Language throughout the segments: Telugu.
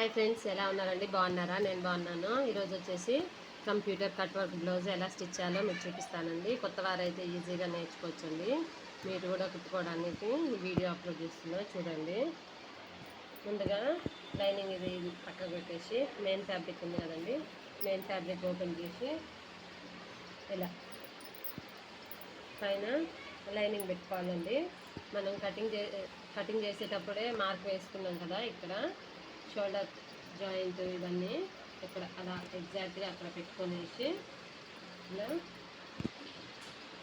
హాయ్ ఫ్రెండ్స్, ఎలా ఉన్నారండి? బాగున్నారా? నేను బాగున్నాను. ఈరోజు వచ్చేసి కంప్యూటర్ కట్ వర్క్ బ్లౌజ్ ఎలా స్టిచ్ చేయాలో మీకు చూపిస్తానండి. కొత్త వారైతే ఈజీగా నేర్చుకోవచ్చండి. మీరు కూడా కుట్టుకోవడానికి వీడియో అప్లోడ్ చేస్తున్నాను, చూడండి. ముందుగా లైనింగ్ ఇది పక్కకు పెట్టేసి మెయిన్ ఫ్యాబ్రిక్ ఉంది కదండి, మెయిన్ ఫ్యాబ్రిక్ ఓపెన్ చేసి ఇలా పైన లైనింగ్ పెట్టుకోవాలండి. మనం కటింగ్ చేసేటప్పుడే మార్క్ వేసుకున్నాం కదా, ఇక్కడ షోల్డర్ జాయింట్ ఇవన్నీ ఇక్కడ అలా ఎగ్జాక్ట్గా అక్కడ పెట్టుకొనేసి ఇలా,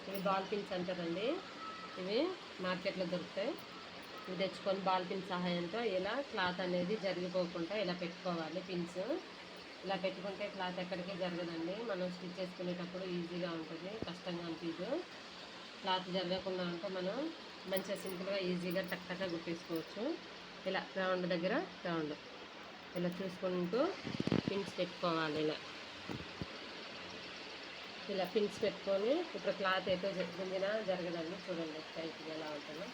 ఇవి బాల్ పిన్స్ అంటారండి. ఇవి మార్కెట్లో దొరుకుతాయి. ఇవి తెచ్చుకొని బాల్ పిన్ సహాయంతో ఇలా క్లాత్ అనేది జరిగిపోకుండా ఇలా పెట్టుకోవాలి. పిన్స్ ఇలా పెట్టుకుంటే క్లాత్ ఎక్కడికి జరగదండి. మనం స్టిచ్ చేసుకునేటప్పుడు ఈజీగా ఉంటుంది, కష్టంగా అనిపించదు. క్లాత్ జరగకుండా ఉంటే మనం మంచిగా సింపుల్గా ఈజీగా టక్టక్గా గుట్టేసుకోవచ్చు. ఇలా రౌండ్ దగ్గర రౌండ్ ఇలా చూసుకుంటూ పిన్స్ పెట్టుకోవాలి. ఇలా పిన్స్ పెట్టుకొని ఇప్పుడు క్లాత్ అయితే గుంజినా జరగదండి. చూడండి టైట్గా ఎలా ఉంటుందో.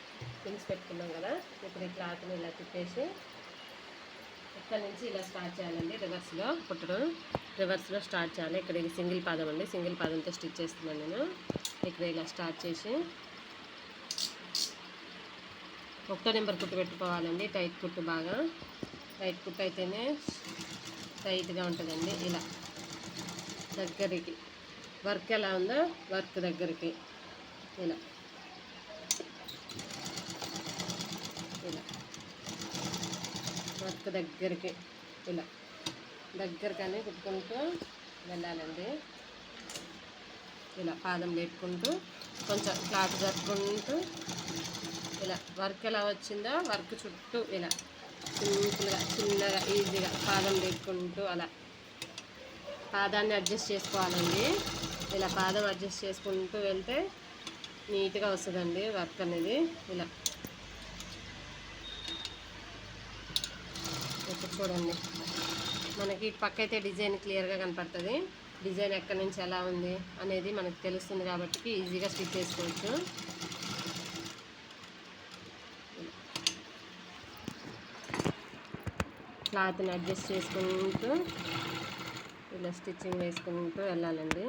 పిన్స్ పెట్టుకున్నాం కదా, ఇప్పుడు ఈ క్లాత్ని ఇలా తిప్పేసి ఇక్కడ నుంచి ఇలా స్టార్ట్ చేయాలండి. రివర్స్లో కుట్టడం, రివర్స్లో స్టార్ట్ చేయాలి. ఇక్కడ ఇది సింగిల్ పాదం అండి, సింగిల్ పాదంతో స్టిచ్ చేస్తున్నాను నేను. ఇక్కడ ఇలా స్టార్ట్ చేసి ఒక్క నెంబర్ కుట్టు పెట్టుకోవాలండి. టైట్ కుట్టు, బాగా టైట్ కుట్టు అయితేనే టైట్గా ఉంటుందండి. ఇలా దగ్గరికి వర్క్ ఎలా ఉందో వర్క్ దగ్గరికి ఇలా ఇలా వర్క్ దగ్గరికి ఇలా దగ్గరకనే కుట్టుకుంటూ వెళ్ళాలండి. ఇలా పాదం పెట్టుకుంటూ కొంచెం క్లాత్ జరుపుకుంటూ ఇలా వర్క్ ఎలా వచ్చిందో వర్క్ చుట్టూ ఇలా సింపుల్గా చిన్నగా ఈజీగా పాదం పెట్టుకుంటూ అలా పాదాన్ని అడ్జస్ట్ చేసుకోవాలండి. ఇలా పాదం అడ్జస్ట్ చేసుకుంటూ వెళ్తే నీట్గా వస్తుందండి వర్క్ అనేది. ఇలా ఇప్పుడు చూడండి, మనకి ఇటు పక్క అయితే డిజైన్ క్లియర్గా కనపడుతుంది. డిజైన్ ఎక్కడి నుంచి ఎలా ఉంది అనేది మనకు తెలుస్తుంది కాబట్టి ఈజీగా స్టిచ్ చేసుకోవచ్చు. క్లాత్ని అడ్జస్ట్ చేసుకుంటూ ఇలా స్టిచ్చింగ్ వేసుకుంటూ వెళ్ళాలండి.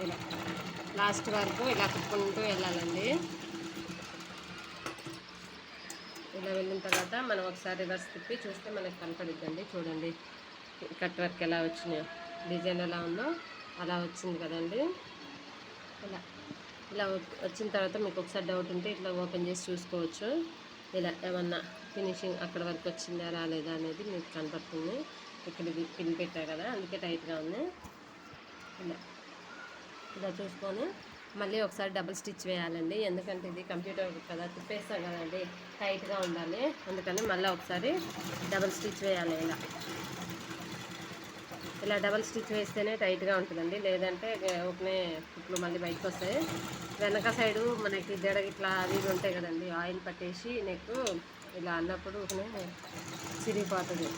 ఇలా లాస్ట్ వరకు ఇలా కుట్టుకుంటూ వెళ్ళాలండి. ఇలా వెళ్ళిన తర్వాత మనం ఒకసారి రివర్స్ తిప్పి చూస్తే మనకు కనపడిద్దండి. చూడండి కట్ వర్క్ ఎలా వచ్చినాయో, డిజైన్ ఎలా ఉందో అలా వచ్చింది కదండి. ఇలా ఇలా వచ్చిన తర్వాత మీకు ఒకసారి డౌట్ ఉంటే ఇట్లా ఓపెన్ చేసి చూసుకోవచ్చు. ఇలా ఏమన్నా ఫినిషింగ్ అక్కడ వరకు వచ్చిందా రాలేదా అనేది మీకు కనపడుతుంది. ఇక్కడ ఇది పిన్ పెట్టా కదా, అందుకే టైట్గా ఉంది. ఇలా ఇలా చూసుకొని మళ్ళీ ఒకసారి డబుల్ స్టిచ్ వేయాలండి. ఎందుకంటే ఇది కంప్యూటర్ కదా, తిప్పేస్తాం కదండి, టైట్గా ఉండాలి. అందుకని మళ్ళీ ఒకసారి డబుల్ స్టిచ్ వేయాలి. ఇలా డబుల్ స్టిచ్ వేస్తేనే టైట్గా ఉంటుందండి, లేదంటే ఒకనే కుట్లు మళ్ళీ బయటకు వస్తాయి. వెనక సైడు మనకి జడ ఇట్లా అవి ఉంటాయి కదండి, ఆయిల్ పట్టేసి నెక్ ఇలా అన్నప్పుడు ఒకనే చిరిగిపోతుంది.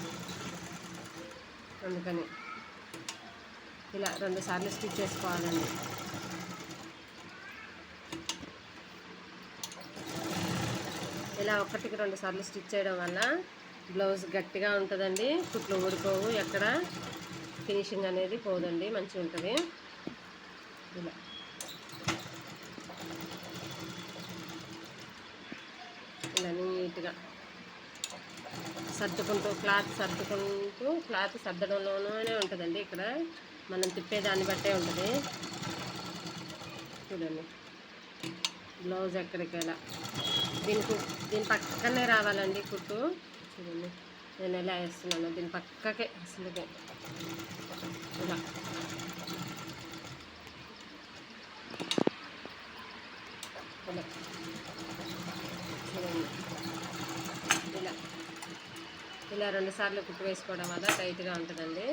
అందుకని ఇలా 2 సార్లు స్టిచ్ చేసుకోవాలండి. ఇలా 1కి 2 సార్లు స్టిచ్ చేయడం వల్ల బ్లౌజ్ గట్టిగా ఉంటుందండి, కుట్లు ఊడిపోవు, ఎక్కడ ఫినిషింగ్ అనేది పోదండి, మంచిగా ఉంటుంది. ఇలా ఇలా నీట్గా సర్దుకుంటూ క్లాత్ సర్దడంలోనే ఉంటుందండి. ఇక్కడ మనం తిప్పేదాన్ని బట్టే ఉంటుంది. చూడండి బ్లౌజ్ ఎక్కడికి ఎలా దీని పక్కనే రావాలండి కుట్టు. చూడండి నేను ఎలా వేస్తున్నాను, దీని పక్కకే అసలుకే ఇలా ఇలా చూడండి. ఇలా 2 సార్లు కుట్టు వేసుకోవడం వల్ల టైట్గా ఉంటుందండి.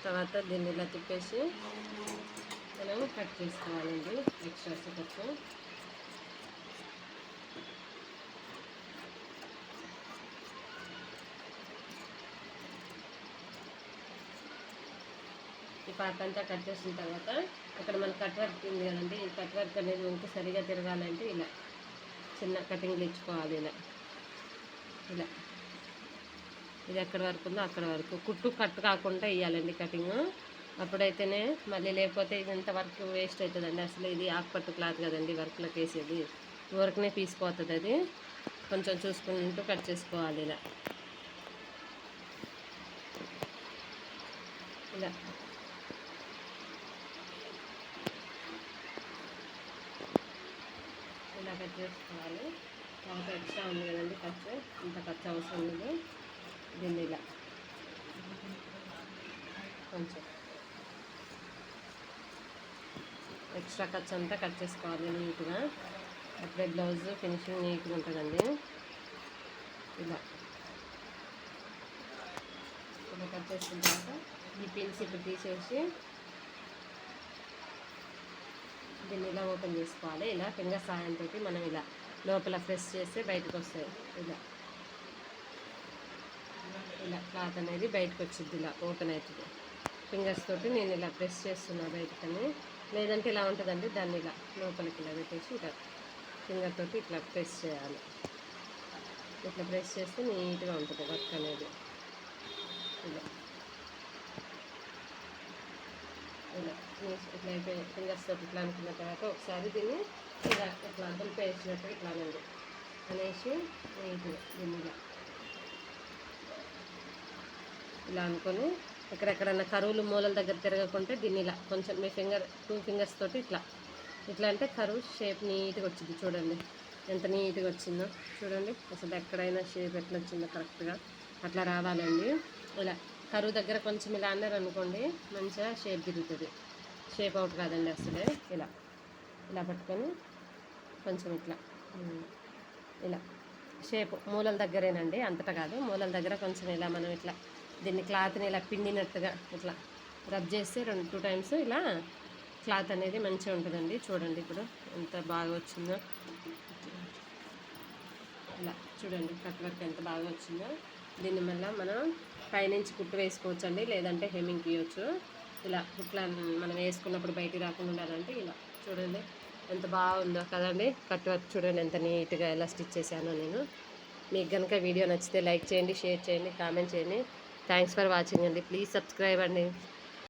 తర్వాత దీన్ని ఇలా తిప్పేసి మనం కట్ చేసుకోవాలండి. ఎక్స్ట్రాస్ ఖర్చు పార్ట్ అంతా కట్ చేసిన తర్వాత ఇక్కడ మన కట్ వర్క్ ఉంది కదండి, ఈ కట్ వర్క్ అనేది ఇంకా సరిగా తిరగాలంటే ఇలా చిన్న కటింగ్లు ఇచ్చుకోవాలి. ఇలా ఇలా ఇది ఎక్కడి వరకు ఉందో అక్కడ వరకు కుట్టు కట్ కాకుండా ఇవ్వాలండి కటింగ్. అప్పుడైతేనే మళ్ళీ, లేకపోతే ఇదంత వర్క్ వేస్ట్ అవుతుందండి. అసలు ఇది ఆకుపట్టు క్లాత్ కదండి వర్క్లోకి వేసేది, వర్క్నే పీసిపోతుంది. అది కొంచెం చూసుకుంటూ కట్ చేసుకోవాలి. ఇలా ఇలా ఇలా కట్ చేసుకోవాలి. తర్వాత ఎక్స్ట్రా ఉంది కదండి ఖర్చు, ఇంత ఖర్చు అవసరం లేదు. దీన్ని ఇలా కొంచెం ఎక్స్ట్రా ఖర్చు అంతా కట్ చేసుకోవాలి నీట్గా. అప్పుడే బ్లౌజ్ ఫినిషింగ్ నీట్గా ఉంటుందండి. ఇలా ఇలా కట్ చేసుకున్న తర్వాత ఈ పిన్స్ ఇప్పుడు తీసేసి దీన్ని ఇలా ఓపెన్ చేసుకోవాలి. ఇలా ఫింగర్ సాయంతో మనం ఇలా లోపల ప్రెస్ చేస్తే బయటకు వస్తాయి. ఇలా ఇలా క్లాత్ అనేది బయటకు వచ్చింది, ఇలా ఓపెన్ అవుతుంది. ఫింగర్స్ తోటి నేను ఇలా ప్రెస్ చేస్తున్నా బయటకని, లేదంటే ఇలా ఉంటుందండి. దాన్ని ఇలా లోపలికి ఇలా పెట్టేసి ఇలా ఫింగర్ తోటి ఇట్లా ప్రెస్ చేయాలి. ఇట్లా ప్రెస్ చేస్తే నీట్గా ఉంటుంది వర్క్ అనేది. ఇలా ఇలా ఇట్లా అయిపోయి ఫింగర్స్ తోటి ఇట్లా అనుకున్న తర్వాత ఒకసారి దీన్ని ఇలా ఇట్లా దులిపేసినట్టు ఇట్లా అనండి అనేసి నీట్గా దీన్ని ఇలా అనుకొని ఎక్కడెక్కడన్నా కరువులు మూలల దగ్గర తిరగకుంటే దీన్ని ఇలా కొంచెం మీ టూ ఫింగర్స్ తోటి ఇట్లా ఇట్లా అంటే కరువు షేప్ నీట్గా వచ్చింది. చూడండి ఎంత నీట్గా వచ్చిందో చూడండి. అసలు ఎక్కడైనా షేప్ ఎట్లా వచ్చిందో కరెక్ట్గా అట్లా రావాలండి. ఇలా కరువు దగ్గర కొంచెం ఇలా అన్నారు అనుకోండి, మంచిగా షేప్ తిరుగుతుంది. షేప్ అవుట్ కాదండి అసలే. ఇలా ఇలా పట్టుకొని కొంచెం ఇట్లా ఇలా షేప్ మూలల దగ్గరేనండి, అంతటా కాదు. మూలల దగ్గర కొంచెం ఇలా మనం ఇట్లా దీన్ని క్లాత్ని ఇలా పిండినట్టుగా ఇట్లా రబ్ చేస్తే 2 టైమ్స్ ఇలా క్లాత్ అనేది మంచిగా ఉంటుందండి. చూడండి ఇప్పుడు ఎంత బాగా వచ్చిందో. ఇలా చూడండి కట్ వర్క్ ఎంత బాగా వచ్చిందో. దీన్ని మళ్ళీ మనం పైనుంచి కుట్టు వేసుకోవచ్చు అండి, లేదంటే హెమ్మింగ్ ఇవ్వచ్చు. ఇలా కుట్లా మనం వేసుకున్నప్పుడు బయటికి రాకుండా ఉండాలంటే ఇలా చూడండి ఎంత బాగుందో కదండి. కట్ వర్క్ చూడండి ఎంత నీట్గా ఎలా స్టిచ్ చేశానో నేను. మీకు కనుక వీడియో నచ్చితే లైక్ చేయండి, షేర్ చేయండి, కామెంట్ చేయండి. థ్యాంక్స్ ఫర్ వాచింగ్ అండి. ప్లీజ్ సబ్స్క్రైబ్ అండి.